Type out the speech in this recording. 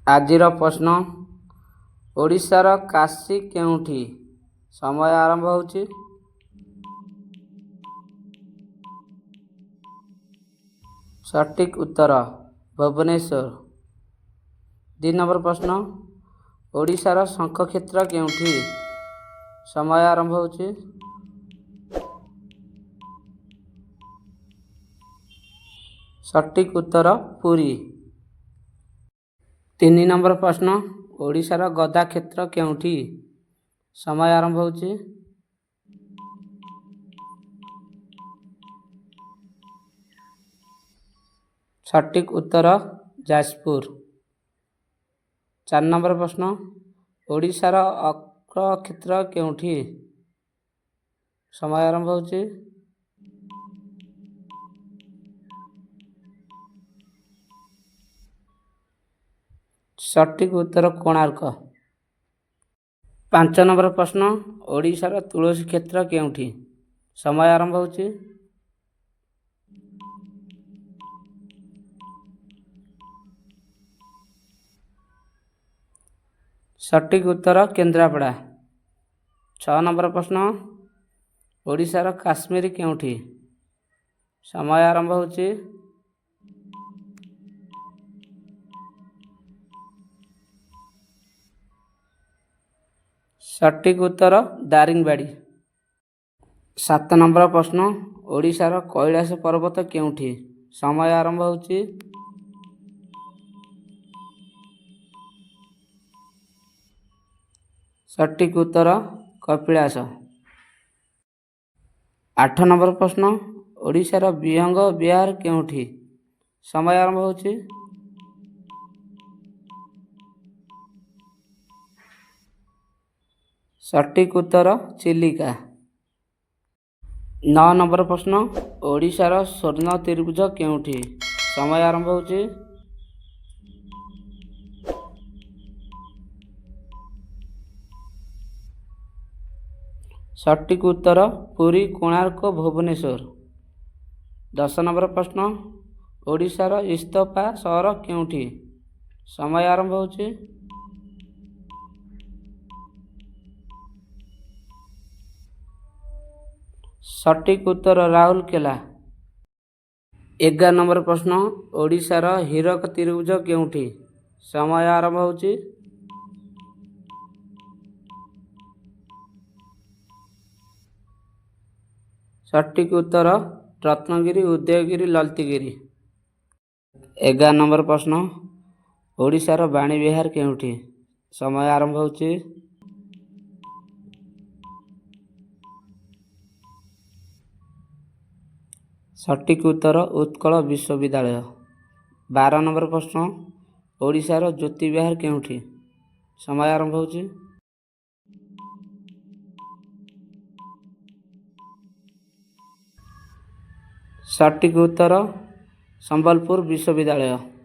ଆଜିର ପ୍ରଶ୍ନ, ଓଡ଼ିଶାର କାଶୀ କେଉଁଠି? ସମୟ ଆରମ୍ଭ ହେଉଛି। ସଠିକ୍ ଉତ୍ତର ଭୁବନେଶ୍ୱର। 2 ନମ୍ବର ପ୍ରଶ୍ନ, ଓଡ଼ିଶାର ଶଙ୍ଖକ୍ଷେତ୍ର କେଉଁଠି? ସମୟ ଆରମ୍ଭ ହେଉଛି। ସଠିକ୍ ଉତ୍ତର ପୁରୀ। 3 ନମ୍ବର ପ୍ରଶ୍ନ, ଓଡ଼ିଶାର ଗଦା କ୍ଷେତ୍ର କେଉଁଠି? ସମୟ ଆରମ୍ଭ ହେଉଛି। ସଠିକ୍ ଉତ୍ତର ଯାଜପୁର। 4 ନମ୍ବର ପ୍ରଶ୍ନ, ଓଡ଼ିଶାର ଅର୍କକ୍ଷେତ୍ର କେଉଁଠି? ସମୟ ଆରମ୍ଭ ହେଉଛି। ସଠିକ୍ ଉତ୍ତର କୋଣାର୍କ। 5 ନମ୍ବର ପ୍ରଶ୍ନ, ଓଡ଼ିଶାର ତୁଳସୀ କ୍ଷେତ୍ର କେଉଁଠି? ସମୟ ଆରମ୍ଭ ହେଉଛି। ସଠିକ୍ ଉତ୍ତର କେନ୍ଦ୍ରାପଡ଼ା। 6 ନମ୍ବର ପ୍ରଶ୍ନ, ଓଡ଼ିଶାର କାଶ୍ମୀର କେଉଁଠି? ସମୟ ଆରମ୍ଭ ହେଉଛି। ସଠିକ୍ ଉତ୍ତର ଦାରିଙ୍ଗବାଡ଼ି। 7 ନମ୍ବର ପ୍ରଶ୍ନ, ଓଡ଼ିଶାର କୈଳାସ ପର୍ବତ କେଉଁଠି? ସମୟ ଆରମ୍ଭ ହେଉଛି। ସଠିକ୍ ଉତ୍ତର କପିଳାସ। 8 ନମ୍ବର ପ୍ରଶ୍ନ, ଓଡ଼ିଶାର ବିହଙ୍ଗ ବିହାର କେଉଁଠି? ସମୟ ଆରମ୍ଭ ହେଉଛି। ସଠିକ୍ ଉତ୍ତର ଚିଲିକା। 9 ନମ୍ବର ପ୍ରଶ୍ନ, ଓଡ଼ିଶାର ସ୍ୱର୍ଣ୍ଣ ତ୍ରିଭୁଜ କେଉଁଠି? ସମୟ ଆରମ୍ଭ ହେଉଛି। ସଠିକ୍ ଉତ୍ତର ପୁରୀ, କୋଣାର୍କ, ଭୁବନେଶ୍ୱର। 10 ନମ୍ବର ପ୍ରଶ୍ନ, ଓଡ଼ିଶାର ଇସ୍ତଫା ସହର କେଉଁଠି? ସମୟ ଆରମ୍ଭ ହେଉଛି। ସଠିକ୍ ଉତ୍ତର ରାଉରକେଲା। 11 ନମ୍ବର ପ୍ରଶ୍ନ, ଓଡ଼ିଶାର ହୀରକ ତ୍ରିଭୁଜ କେଉଁଠି? ସମୟ ଆରମ୍ଭ ହେଉଛି। ସଠିକ୍ ଉତ୍ତର ରତ୍ନଗିରି, ଉଦୟଗିରି, ଲଳିତଗିରି। 11 ନମ୍ବର ପ୍ରଶ୍ନ, ଓଡ଼ିଶାର ବାଣୀବିହାର କେଉଁଠି? ସମୟ ଆରମ୍ଭ ହେଉଛି। ସଠିକ୍ ଉତ୍ତର ଉତ୍କଳ ବିଶ୍ୱବିଦ୍ୟାଳୟ। 12 ନମ୍ବର ପ୍ରଶ୍ନ, ଓଡ଼ିଶାର ଜ୍ୟୋତିବିହାର କେଉଁଠି? ସମୟ ଆରମ୍ଭ ହେଉଛି। ସଠିକ୍ ଉତ୍ତର ସମ୍ବଲପୁର ବିଶ୍ୱବିଦ୍ୟାଳୟ।